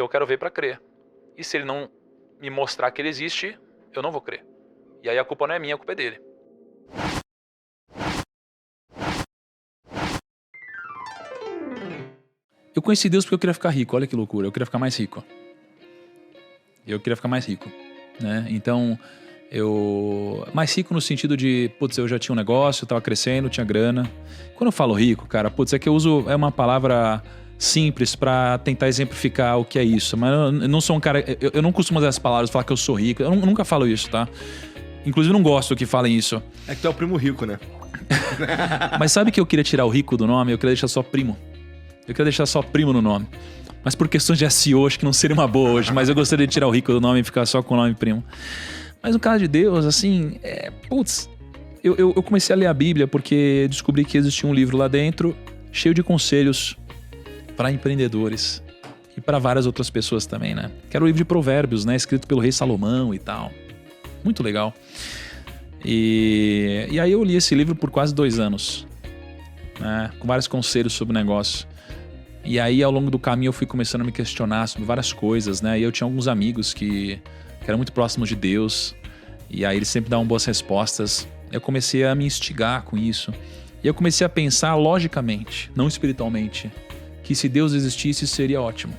Então eu quero ver para crer. E se ele não me mostrar que ele existe, eu não vou crer. E aí a culpa não é minha, a culpa é dele. Eu conheci Deus porque eu queria ficar rico, olha que loucura, eu queria ficar mais rico. Né? Então, mais rico no sentido de, putz, eu já tinha um negócio, eu tava crescendo, tinha grana. Quando eu falo rico, cara, putz, é que eu uso, é uma palavra simples pra tentar exemplificar o que é isso. Mas eu não sou um cara, eu não costumo usar essas palavras, falar que eu sou rico, eu nunca falo isso, tá? Inclusive, eu não gosto que falem isso. É que tu é o primo rico, né? Mas sabe que eu queria tirar o rico do nome? Eu queria deixar só primo. Eu queria deixar só primo no nome. Mas por questões de SEO, acho que não seria uma boa hoje. Mas eu gostaria de tirar o rico do nome e ficar só com o nome primo. Mas no caso de Deus, assim, eu comecei a ler a Bíblia porque descobri que existia um livro lá dentro cheio de conselhos para empreendedores e para várias outras pessoas também, né? Que era o livro de Provérbios, né? Escrito pelo rei Salomão e tal. Muito legal. E aí eu li esse livro por quase 2 anos, né? Com vários conselhos sobre o negócio. E aí ao longo do caminho eu fui começando a me questionar sobre várias coisas, né? E eu tinha alguns amigos que eram muito próximos de Deus. E aí eles sempre davam boas respostas. Eu comecei a me instigar com isso. E eu comecei a pensar logicamente, não espiritualmente, que se Deus existisse seria ótimo.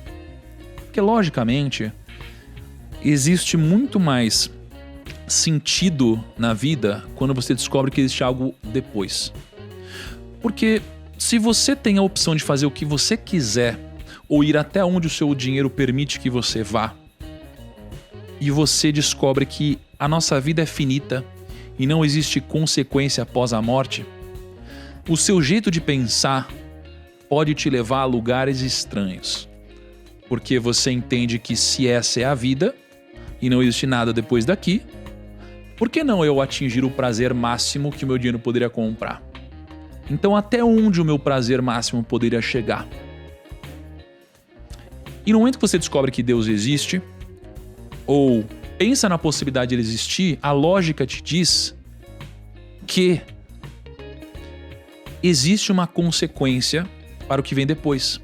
Porque logicamente existe muito mais sentido na vida quando você descobre que existe algo depois. Porque se você tem a opção de fazer o que você quiser ou ir até onde o seu dinheiro permite que você vá, e você descobre que a nossa vida é finita e não existe consequência após a morte, o seu jeito de pensar pode te levar a lugares estranhos. Porque você entende que se essa é a vida e não existe nada depois daqui, por que não eu atingir o prazer máximo que o meu dinheiro poderia comprar? Então até onde o meu prazer máximo poderia chegar? E no momento que você descobre que Deus existe, ou pensa na possibilidade de ele existir, a lógica te diz que existe uma consequência para o que vem depois.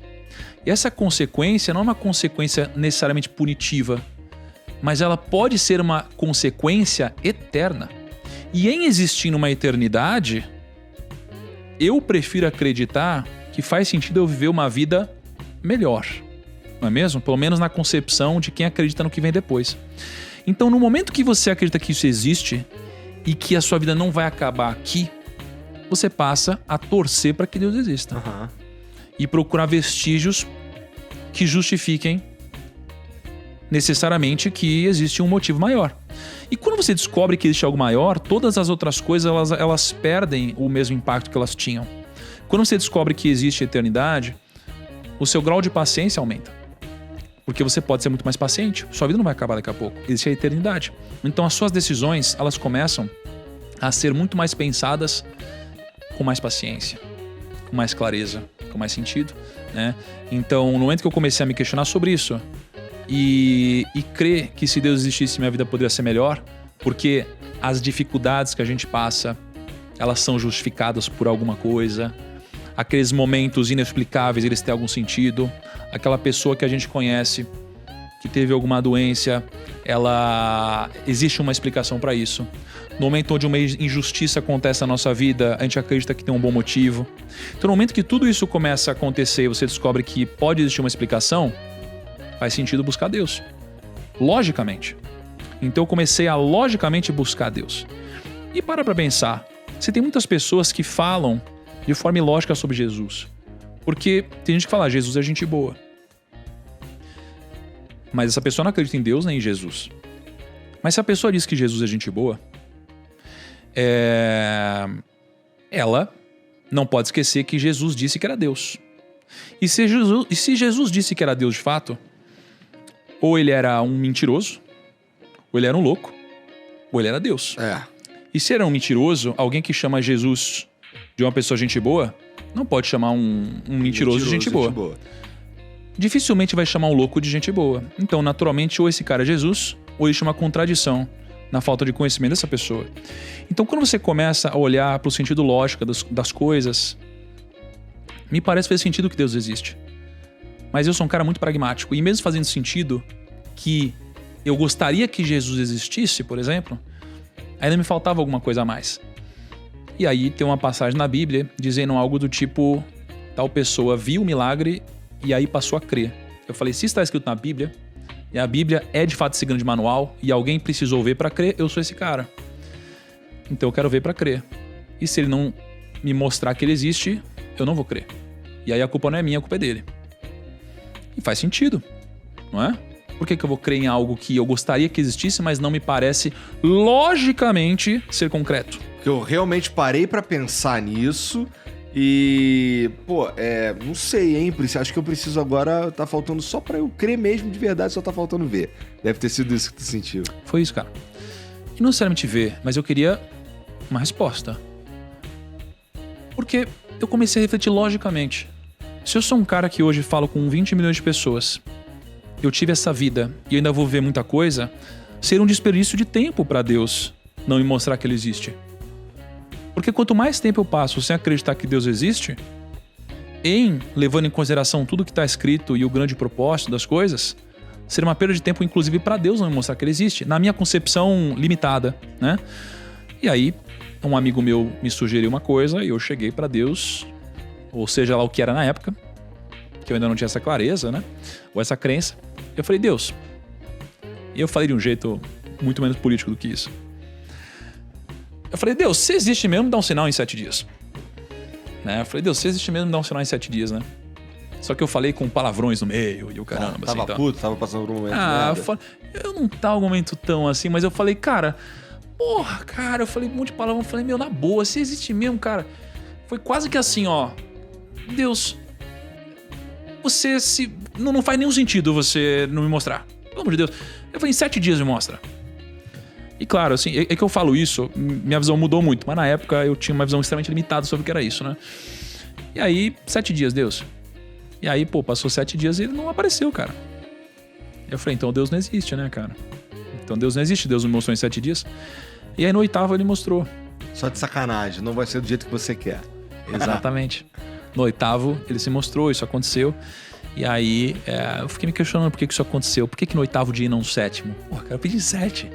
E essa consequência não é uma consequência necessariamente punitiva, mas ela pode ser uma consequência eterna. E em existir uma eternidade, eu prefiro acreditar que faz sentido eu viver uma vida melhor. Não é mesmo? Pelo menos na concepção de quem acredita no que vem depois. Então, no momento que você acredita que isso existe e que a sua vida não vai acabar aqui, você passa a torcer para que Deus exista. Uhum. E procurar vestígios que justifiquem necessariamente que existe um motivo maior. E quando você descobre que existe algo maior, todas as outras coisas elas perdem o mesmo impacto que elas tinham. Quando você descobre que existe eternidade, o seu grau de paciência aumenta. Porque você pode ser muito mais paciente. Sua vida não vai acabar daqui a pouco. Existe a eternidade. Então as suas decisões, elas começam a ser muito mais pensadas com mais paciência, com mais clareza, com mais sentido, né? Então, no momento que eu comecei a me questionar sobre isso e crer que se Deus existisse, minha vida poderia ser melhor, porque as dificuldades que a gente passa, elas são justificadas por alguma coisa. Aqueles momentos inexplicáveis, eles têm algum sentido. Aquela pessoa que a gente conhece, que teve alguma doença, existe uma explicação para isso. No momento onde uma injustiça acontece na nossa vida, a gente acredita que tem um bom motivo. Então, no momento que tudo isso começa a acontecer e você descobre que pode existir uma explicação, faz sentido buscar Deus. Logicamente. Então, eu comecei a logicamente buscar Deus. E para pensar, você tem muitas pessoas que falam de forma ilógica sobre Jesus. Porque tem gente que fala, Jesus é gente boa. Mas essa pessoa não acredita em Deus nem em Jesus. Mas se a pessoa diz que Jesus é gente boa, ela não pode esquecer que Jesus disse que era Deus. E se Jesus disse que era Deus de fato, ou ele era um mentiroso, ou ele era um louco, ou ele era Deus. E se era um mentiroso, alguém que chama Jesus de uma pessoa gente boa, não pode chamar um mentiroso de gente boa. Dificilmente vai chamar um louco de gente boa. Então, naturalmente, ou esse cara é Jesus, ou existe uma contradição na falta de conhecimento dessa pessoa. Então, quando você começa a olhar para o sentido lógico das coisas, me parece fazer sentido que Deus existe. Mas eu sou um cara muito pragmático. E mesmo fazendo sentido que eu gostaria que Jesus existisse, por exemplo, ainda me faltava alguma coisa a mais. E aí tem uma passagem na Bíblia dizendo algo do tipo: tal pessoa viu o milagre e aí passou a crer. Eu falei, se está escrito na Bíblia, e a Bíblia é de fato esse grande manual, e alguém precisou ver para crer, eu sou esse cara. Então eu quero ver para crer. E se ele não me mostrar que ele existe, eu não vou crer. E aí a culpa não é minha, a culpa é dele. E faz sentido, não é? Por que eu vou crer em algo que eu gostaria que existisse, mas não me parece logicamente ser concreto? Eu realmente parei pra pensar nisso e... Pô, não sei, hein? Acho que eu preciso agora... Tá faltando só pra eu crer mesmo de verdade, só tá faltando ver. Deve ter sido isso que tu sentiu. Foi isso, cara. E não necessariamente ver, mas eu queria uma resposta. Porque eu comecei a refletir logicamente. Se eu sou um cara que hoje falo com 20 milhões de pessoas, eu tive essa vida e ainda vou ver muita coisa, seria um desperdício de tempo pra Deus não me mostrar que ele existe. Porque quanto mais tempo eu passo sem acreditar que Deus existe, levando em consideração tudo que está escrito e o grande propósito das coisas, seria uma perda de tempo, inclusive, para Deus não me mostrar que ele existe, na minha concepção limitada, né? E aí, um amigo meu me sugeriu uma coisa e eu cheguei para Deus, ou seja lá o que era na época, que eu ainda não tinha essa clareza, né? Ou essa crença. Eu falei, Deus. E eu falei de um jeito muito menos político do que isso. Eu falei, Deus, se existe mesmo, me dá um sinal em 7 dias. Né? Eu falei, Deus, se existe mesmo, me dá um sinal em 7 dias, né? Só que eu falei com palavrões no meio e o caramba. Tava assim, puto, tava passando por um momento. Eu não tava um momento tão assim, mas eu falei, cara, eu falei um monte de palavrão. Eu falei, meu, na boa, se existe mesmo, cara. Foi quase que assim, ó. Deus, você se... Não faz nenhum sentido você não me mostrar. Pelo amor de Deus. Eu falei, em 7 dias me mostra. E claro, assim, é que eu falo isso, minha visão mudou muito, mas na época eu tinha uma visão extremamente limitada sobre o que era isso, né? E aí, 7 dias, Deus. E aí, passou 7 dias e ele não apareceu, cara. Eu falei, então Deus não existe, né, cara? Então Deus não existe, Deus me mostrou em 7 dias. E aí no 8º ele mostrou. Só de sacanagem, não vai ser do jeito que você quer. Exatamente. No 8º ele se mostrou, isso aconteceu. E aí eu fiquei me questionando por que isso aconteceu. Por que no 8º dia e não no 7º? Cara, eu pedi 7.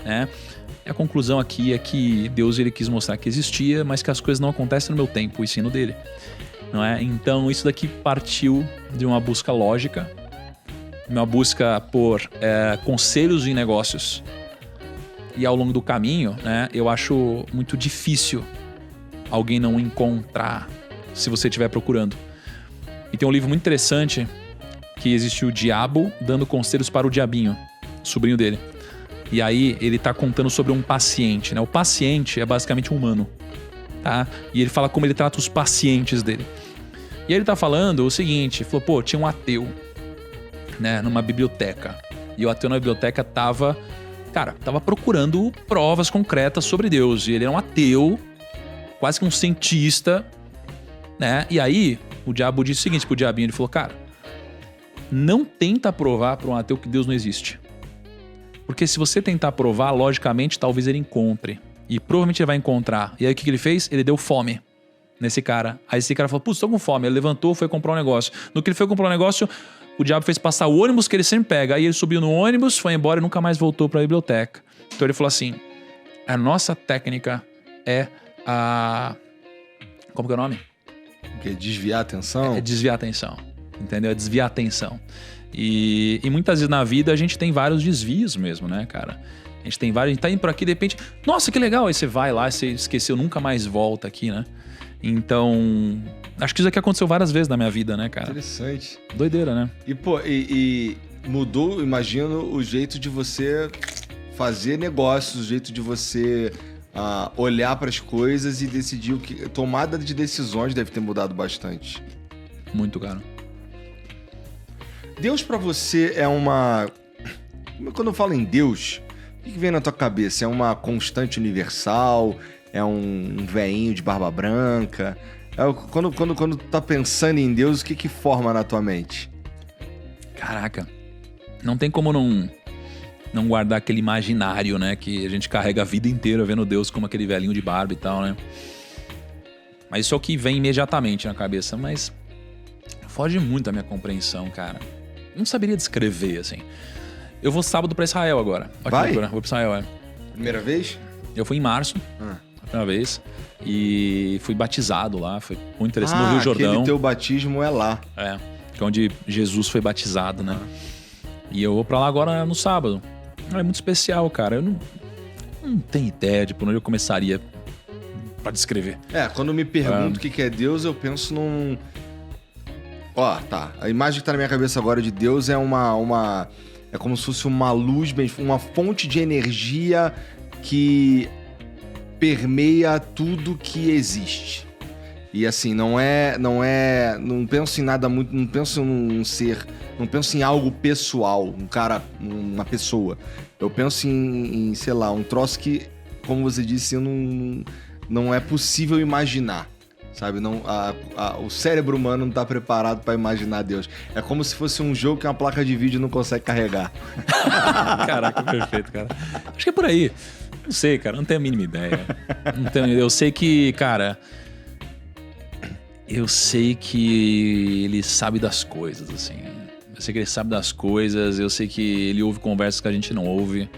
Né? E a conclusão aqui é que Deus ele quis mostrar que existia, mas que as coisas não acontecem no meu tempo, e sim no dele. Não é? Então isso daqui partiu de uma busca lógica, uma busca por conselhos em negócios. E ao longo do caminho, né, eu acho muito difícil alguém não encontrar se você estiver procurando. E tem um livro muito interessante que existe o Diabo dando conselhos para o Diabinho, sobrinho dele. E aí ele tá contando sobre um paciente, né? O paciente é basicamente um humano, tá? E ele fala como ele trata os pacientes dele. E aí ele tá falando o seguinte, falou, tinha um ateu, né? Numa biblioteca. E o ateu na biblioteca tava procurando provas concretas sobre Deus. E ele era um ateu, quase que um cientista, né? E aí o diabo disse o seguinte pro diabinho, ele falou, cara, não tenta provar para um ateu que Deus não existe. Porque se você tentar provar, logicamente, talvez ele encontre. E provavelmente ele vai encontrar. E aí o que ele fez? Ele deu fome nesse cara. Aí esse cara falou, putz, tô com fome. Ele levantou, foi comprar um negócio. No que ele foi comprar um negócio, o diabo fez passar o ônibus que ele sempre pega. Aí ele subiu no ônibus, foi embora e nunca mais voltou pra biblioteca. Então ele falou assim, a nossa técnica é a... Como que é o nome? Desviar a atenção? É desviar a atenção. Entendeu? É desviar a atenção. E muitas vezes na vida a gente tem vários desvios mesmo, né, cara? A gente tem vários, a gente tá indo por aqui, de repente, nossa, que legal, aí você vai lá, você esqueceu, nunca mais volta aqui, né? Então, acho que isso aqui aconteceu várias vezes na minha vida, né, cara? Interessante. Doideira, né? E mudou, imagino, o jeito de você fazer negócios, o jeito de você olhar para as coisas e decidir o que... Tomada de decisões deve ter mudado bastante. Muito, cara. Deus pra você é uma... Quando eu falo em Deus, o que vem na tua cabeça? É uma constante universal? É um veinho de barba branca? Quando tu tá pensando em Deus, o que forma na tua mente? Caraca, não tem como não guardar aquele imaginário, né? Que a gente carrega a vida inteira vendo Deus como aquele velhinho de barba e tal, né? Mas isso é o que vem imediatamente na cabeça, mas... foge muito da minha compreensão, cara. Não saberia descrever, assim. Eu vou sábado pra Israel agora. Aqui, Vai? Vou pra Israel, é. Primeira vez? Eu fui em março, a primeira vez, e fui batizado lá, foi muito interessante, no Rio Jordão. Aquele teu batismo é lá. É, que é onde Jesus foi batizado, né? E eu vou pra lá agora no sábado. É muito especial, cara. Eu não tenho ideia de por onde eu começaria pra descrever. Quando me pergunto o que é Deus, eu penso num... Ó, tá. A imagem que tá na minha cabeça agora de Deus é é como se fosse uma luz, uma fonte de energia que permeia tudo que existe. E assim, não penso em nada muito, não penso num ser, não penso em algo pessoal, um cara, uma pessoa. Eu penso em sei lá, um troço que, como você disse, não é possível imaginar. Sabe, o cérebro humano não tá preparado pra imaginar Deus. É como se fosse um jogo que uma placa de vídeo não consegue carregar. Caraca, perfeito, cara. Acho que é por aí. Não sei, cara, não tenho a mínima ideia. Eu sei que, cara... Eu sei que ele sabe das coisas, assim. Eu sei que ele sabe das coisas, eu sei que ele ouve conversas que a gente não ouve.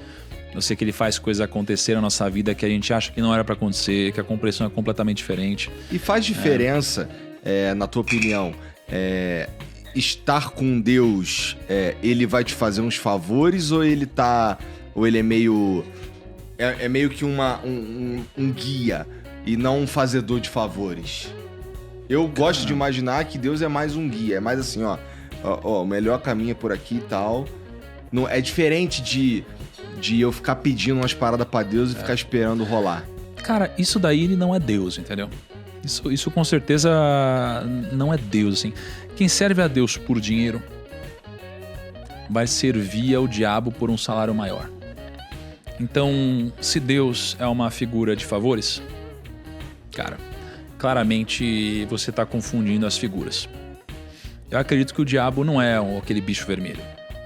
Eu sei que ele faz coisas acontecer na nossa vida que a gente acha que não era pra acontecer, que a compreensão é completamente diferente. E faz diferença, na tua opinião, estar com Deus, ele vai te fazer uns favores ou ele é meio... É meio que um guia e não um fazedor de favores? Eu gosto de imaginar que Deus é mais um guia, é mais assim, ó, o melhor caminho é por aqui e tal. Não, é diferente de eu ficar pedindo umas paradas pra Deus e ficar esperando rolar. Cara, isso daí ele não é Deus, entendeu? Isso com certeza não é Deus, assim. Quem serve a Deus por dinheiro vai servir ao diabo por um salário maior. Então, se Deus é uma figura de favores, cara, claramente você tá confundindo as figuras. Eu acredito que o diabo não é aquele bicho vermelho.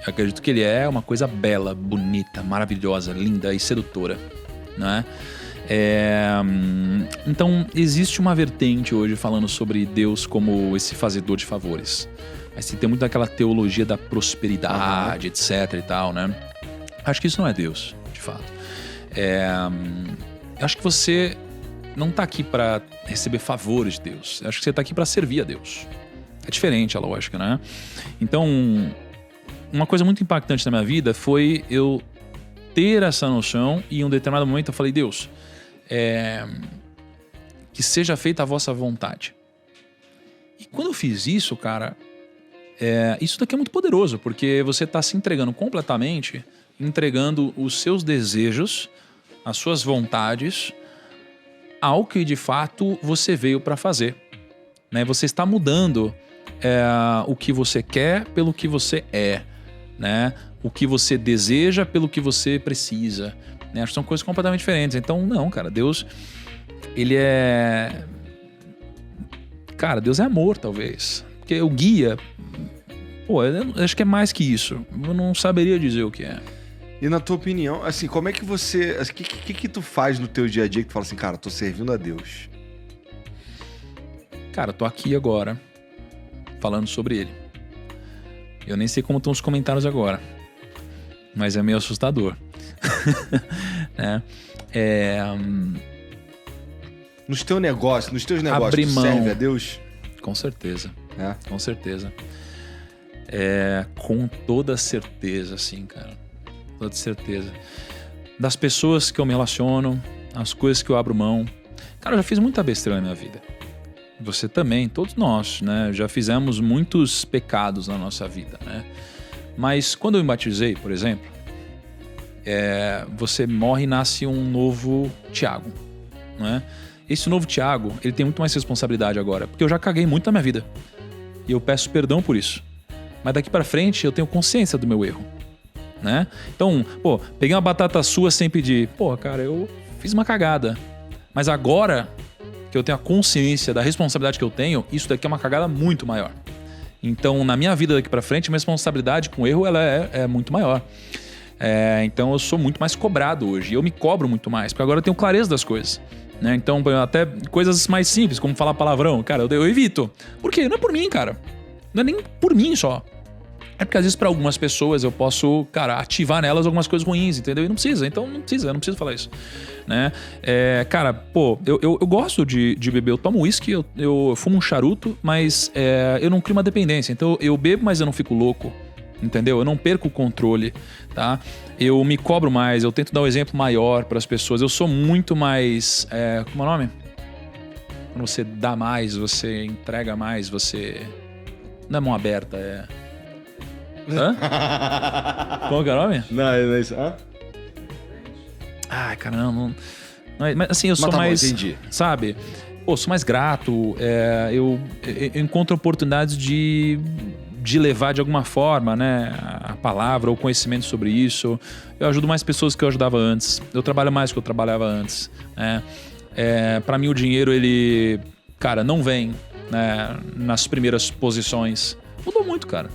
Eu acredito que ele é uma coisa bela, bonita, maravilhosa, linda e sedutora, né? Então, existe uma vertente hoje falando sobre Deus como esse fazedor de favores. Mas tem muito daquela teologia da prosperidade, etc e tal, né? Acho que isso não é Deus, de fato. Acho que você não tá aqui para receber favores de Deus. Acho que você tá aqui para servir a Deus. É diferente a lógica, né? Então... Uma coisa muito impactante na minha vida foi eu ter essa noção e em um determinado momento eu falei, Deus, que seja feita a vossa vontade. E quando eu fiz isso, cara, isso daqui é muito poderoso, porque você está se entregando completamente, entregando os seus desejos, as suas vontades, ao que de fato você veio para fazer. Né? Você está mudando o que você quer pelo que você é. Né? O que você deseja pelo que você precisa, né? Acho que são coisas completamente diferentes. Então, não, cara, Deus, ele é... Cara, Deus é amor, talvez. Porque o guia, eu acho que é mais que isso. Eu não saberia dizer o que é. E na tua opinião, assim, como é que você... O que tu faz no teu dia a dia que tu fala assim, cara, tô servindo a Deus? Cara, eu tô aqui agora, falando sobre ele. Eu nem sei como estão os comentários agora, mas é meio assustador. Né? Nos teus negócios, tu serve a Deus? Com certeza. Com certeza. Com toda certeza, sim, cara. Toda certeza. Das pessoas que eu me relaciono, as coisas que eu abro mão. Cara, eu já fiz muita besteira na minha vida. Você também, todos nós, né? Já fizemos muitos pecados na nossa vida, né? Mas quando eu me batizei, por exemplo, você morre e nasce um novo Tiago, né? Esse novo Tiago, ele tem muito mais responsabilidade agora, porque eu já caguei muito na minha vida. E eu peço perdão por isso. Mas daqui pra frente eu tenho consciência do meu erro, né? Então, peguei uma batata sua sem pedir. Cara, eu fiz uma cagada. Mas agora... que eu tenho a consciência da responsabilidade que eu tenho, isso daqui é uma cagada muito maior. Então, na minha vida daqui pra frente, a minha responsabilidade com o erro ela é muito maior. Então, eu sou muito mais cobrado hoje. E eu me cobro muito mais, porque agora eu tenho clareza das coisas. Né? Então, até coisas mais simples, como falar palavrão, cara, eu evito. Por quê? Não é por mim, cara. Não é nem por mim só. É porque às vezes pra algumas pessoas eu posso, cara, ativar nelas algumas coisas ruins, entendeu? E não precisa, então não precisa falar isso, né? Cara, pô, eu gosto de beber, eu tomo uísque, eu fumo um charuto, mas eu não crio uma dependência. Então eu bebo, mas eu não fico louco, entendeu? Eu não perco o controle, tá? Eu me cobro mais, eu tento dar um exemplo maior pras pessoas. Eu sou muito mais, como é o nome? Quando você dá mais, você entrega mais, você... Não é mão aberta, Hã? Como que é o nome? Não, é isso. Hã? Ai, cara, não. Mas assim, eu sou tá mais. Bom, entendi. Sabe? Pô, sou mais grato. Eu encontro oportunidades de levar de alguma forma, né? A palavra ou conhecimento sobre isso. Eu ajudo mais pessoas que eu ajudava antes. Eu trabalho mais do que eu trabalhava antes. Né? Pra mim, o dinheiro, ele. Cara, não vem, né, nas primeiras posições. Mudou muito, cara.